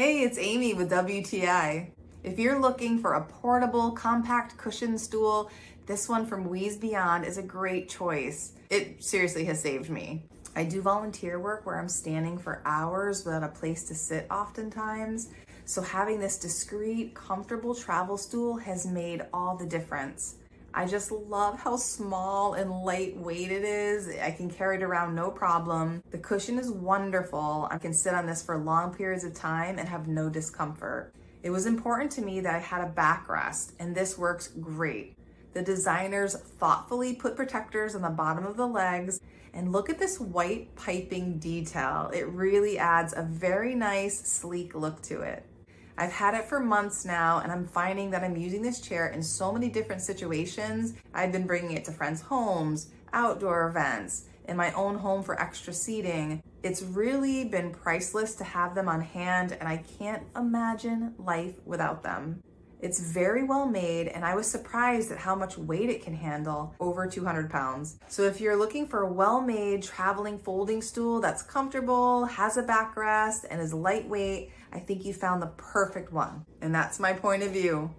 Hey, it's Amy with WTI. If you're looking for a portable, compact cushion stool, this one from Wheeze Beyond is a great choice. It seriously has saved me. I do volunteer work where I'm standing for hours without a place to sit oftentimes, so having this discreet, comfortable travel stool has made all the difference. I just love how small and lightweight it is. I can carry it around no problem. The cushion is wonderful. I can sit on this for long periods of time and have no discomfort. It was important to me that I had a backrest, and this works great. The designers thoughtfully put protectors on the bottom of the legs, and look at this white piping detail. It really adds a very nice, sleek look to it. I've had it for months now, and I'm finding that I'm using this chair in so many different situations. I've been bringing it to friends' homes, outdoor events, in my own home for extra seating. It's really been priceless to have them on hand, and I can't imagine life without them. It's very well made, and I was surprised at how much weight it can handle, over 200 pounds. So if you're looking for a well-made traveling folding stool that's comfortable, has a backrest, and is lightweight, I think you found the perfect one. And that's my point of view.